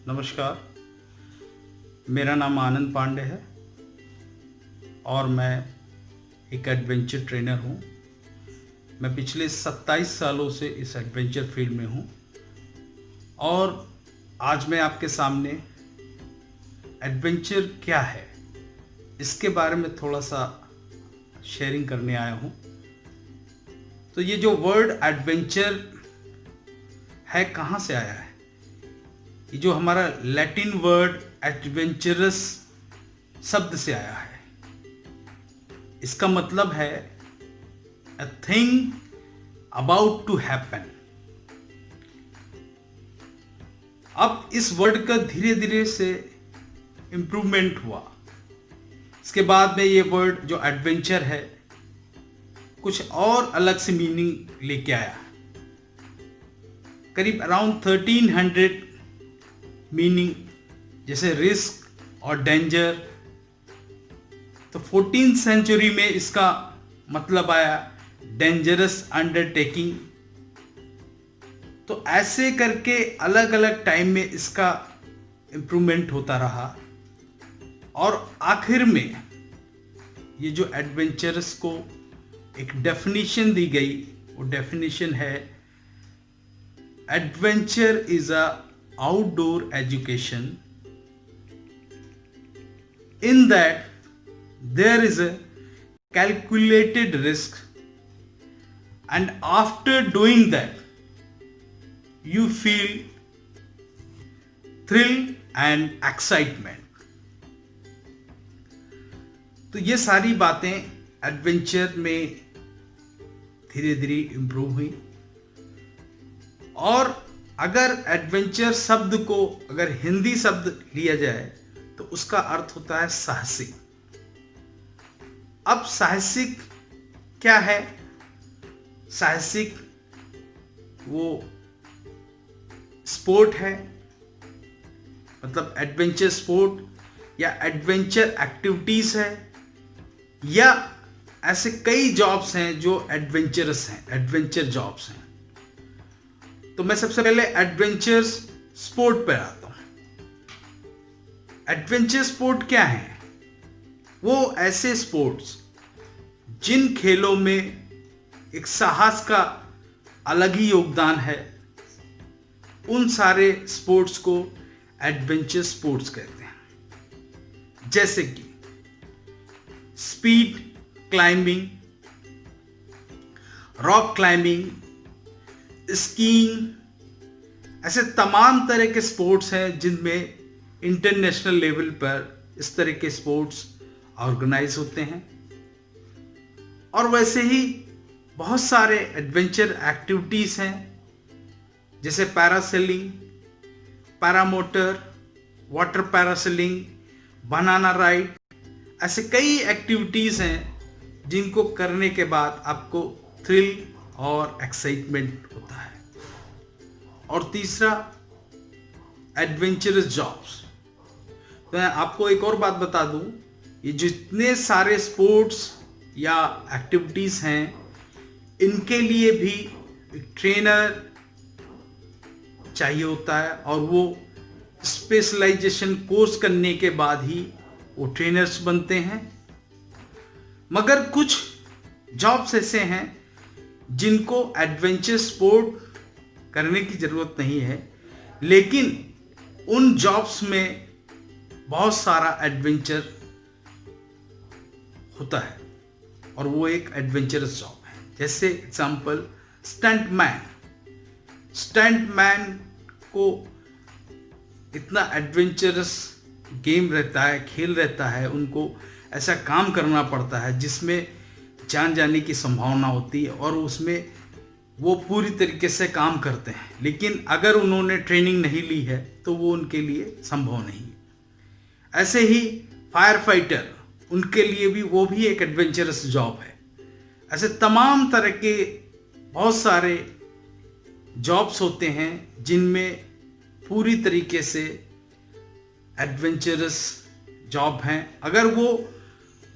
नमस्कार, मेरा नाम आनंद पांडे है और मैं एक एडवेंचर ट्रेनर हूँ। मैं पिछले 27 सालों से इस एडवेंचर फील्ड में हूँ और आज मैं आपके सामने एडवेंचर क्या है इसके बारे में थोड़ा सा शेयरिंग करने आया हूँ। तो ये जो वर्ड एडवेंचर है कहाँ से आया है? ये जो हमारा लैटिन वर्ड एडवेंचरस शब्द से आया है। इसका मतलब है a thing about to happen. अब इस वर्ड का धीरे धीरे से इम्प्रूवमेंट हुआ। इसके बाद में ये वर्ड जो एडवेंचर है कुछ और अलग से मीनिंग लेके आया। करीब अराउंड 1300 मीनिंग, जैसे रिस्क और डेंजर। तो 14th सेंचुरी में इसका मतलब आया डेंजरस अंडरटेकिंग। तो ऐसे करके अलग अलग टाइम में इसका इम्प्रूवमेंट होता रहा और आखिर में ये जो एडवेंचरस को एक डेफिनेशन दी गई, वो डेफिनेशन है adventure is a outdoor education in that there is a calculated risk, and after doing that you feel thrill and excitement। तो ये सारी बातें एडवेंचर में धीरे धीरे इम्प्रूव हुई और अगर एडवेंचर शब्द को अगर हिंदी शब्द लिया जाए तो उसका अर्थ होता है साहसिक। अब साहसिक क्या है? साहसिक वो स्पोर्ट है, मतलब एडवेंचर स्पोर्ट या एडवेंचर एक्टिविटीज है, या ऐसे कई जॉब्स हैं जो एडवेंचरस हैं, एडवेंचर जॉब्स हैं। तो मैं सबसे पहले एडवेंचर स्पोर्ट पर आता हूं। एडवेंचर स्पोर्ट क्या है? वो ऐसे स्पोर्ट्स जिन खेलों में एक साहस का अलग ही योगदान है, उन सारे स्पोर्ट्स को एडवेंचर स्पोर्ट्स कहते हैं। जैसे कि speed climbing, rock climbing, skiing, ऐसे तमाम तरह के स्पोर्ट्स हैं जिनमें इंटरनेशनल लेवल पर इस तरह के स्पोर्ट्स ऑर्गेनाइज होते हैं। और वैसे ही बहुत सारे एडवेंचर एक्टिविटीज़ हैं, जैसे parasailing, paramotor, water parasailing, banana ride. ऐसे कई एक्टिविटीज़ हैं जिनको करने के बाद आपको थ्रिल और एक्साइटमेंट होता है। और तीसरा एडवेंचरस जॉब्स। तो मैं आपको एक और बात बता दूं, ये जितने सारे स्पोर्ट्स या एक्टिविटीज हैं, इनके लिए भी ट्रेनर चाहिए होता है और वो स्पेशलाइजेशन कोर्स करने के बाद ही वो ट्रेनर्स बनते हैं। मगर कुछ जॉब्स ऐसे हैं जिनको एडवेंचर स्पोर्ट करने की ज़रूरत नहीं है, लेकिन उन जॉब्स में बहुत सारा एडवेंचर होता है और वो एक एडवेंचरस जॉब है। जैसे एग्जांपल स्टंटमैन। स्टंटमैन को इतना एडवेंचरस गेम रहता है, खेल रहता है, उनको ऐसा काम करना पड़ता है जिसमें जान जाने की संभावना होती है और उसमें वो पूरी तरीके से काम करते हैं। लेकिन अगर उन्होंने ट्रेनिंग नहीं ली है तो वो उनके लिए संभव नहीं है। ऐसे ही फायर फाइटर, उनके लिए भी वो भी एक एडवेंचरस जॉब है। ऐसे तमाम तरह के बहुत सारे जॉब्स होते हैं जिनमें पूरी तरीके से एडवेंचरस जॉब हैं। अगर वो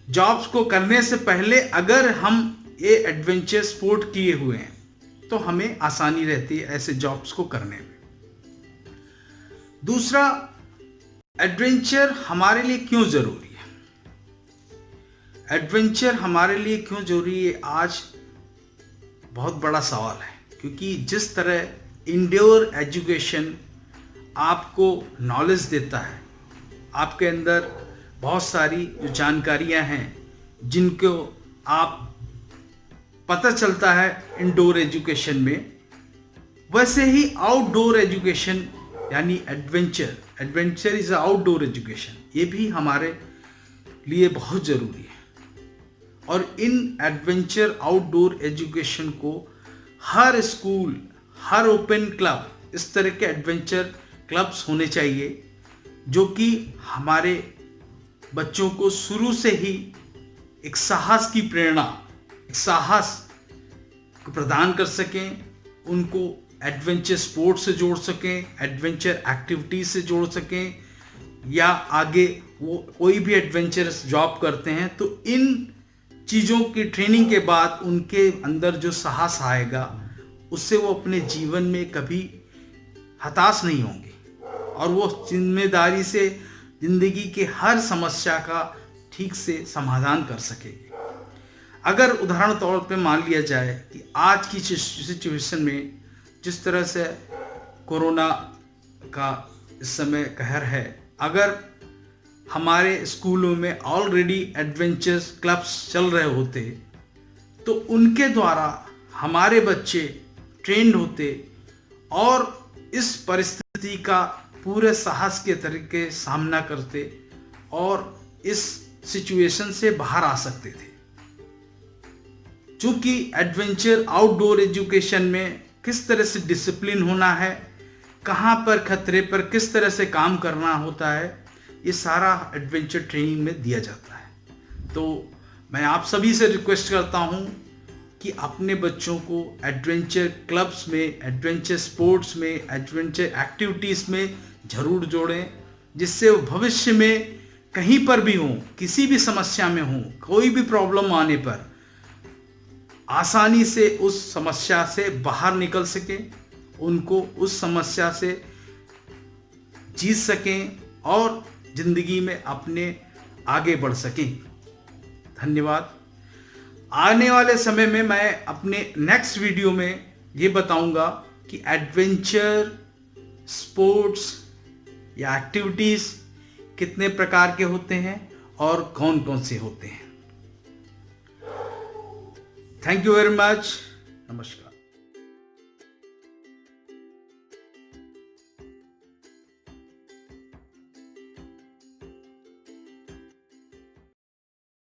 जॉब्स को करने से पहले अगर हम ये एडवेंचर स्पोर्ट किए हुए हैं तो हमें आसानी रहती है ऐसे जॉब्स को करने में। दूसरा, एडवेंचर हमारे लिए क्यों जरूरी है? एडवेंचर हमारे लिए क्यों जरूरी है, आज बहुत बड़ा सवाल है। क्योंकि जिस तरह इंडोर एजुकेशन आपको नॉलेज देता है, आपके अंदर बहुत सारी जो जानकारियां हैं जिनको आप पता चलता है इंडोर एजुकेशन में, वैसे ही आउटडोर एजुकेशन यानी एडवेंचर इज आउटडोर एजुकेशन, ये भी हमारे लिए बहुत ज़रूरी है। और इन एडवेंचर आउटडोर एजुकेशन को हर स्कूल, हर ओपन क्लब, इस तरह के एडवेंचर क्लब्स होने चाहिए जो कि हमारे बच्चों को शुरू से ही एक साहस की प्रेरणा, एक साहस को प्रदान कर सकें, उनको एडवेंचर स्पोर्ट्स से जोड़ सकें, एडवेंचर एक्टिविटीज से जोड़ सकें, या आगे वो कोई भी एडवेंचरस जॉब करते हैं तो इन चीज़ों की ट्रेनिंग के बाद उनके अंदर जो साहस आएगा उससे वो अपने जीवन में कभी हताश नहीं होंगे और वो जिम्मेदारी से जिंदगी के हर समस्या का ठीक से समाधान कर सकेंगे। अगर उदाहरण तौर पे मान लिया जाए कि आज की सिचुएशन में जिस तरह से कोरोना का इस समय कहर है, अगर हमारे स्कूलों में ऑलरेडी एडवेंचर क्लब्स चल रहे होते तो उनके द्वारा हमारे बच्चे ट्रेंड होते और इस परिस्थिति का पूरे साहस के तरीके सामना करते और इस सिचुएशन से बाहर आ सकते थे। चूंकि एडवेंचर आउटडोर एजुकेशन में किस तरह से डिसिप्लिन होना है, कहाँ पर खतरे पर किस तरह से काम करना होता है, ये सारा एडवेंचर ट्रेनिंग में दिया जाता है। तो मैं आप सभी से रिक्वेस्ट करता हूँ कि अपने बच्चों को एडवेंचर क्लब्स में, एडवेंचर स्पोर्ट्स में, एडवेंचर एक्टिविटीज़ में ज़रूर जोड़ें, जिससे वो भविष्य में कहीं पर भी हों, किसी भी समस्या में हों, कोई भी प्रॉब्लम आने पर आसानी से उस समस्या से बाहर निकल सकें, उनको उस समस्या से जीत सकें और जिंदगी में अपने आगे बढ़ सकें। धन्यवाद। आने वाले समय में मैं अपने नेक्स्ट वीडियो में ये बताऊंगा कि एडवेंचर स्पोर्ट्स या एक्टिविटीज़ कितने प्रकार के होते हैं और कौन कौन से होते हैं। Thank you very much. नमस्कार।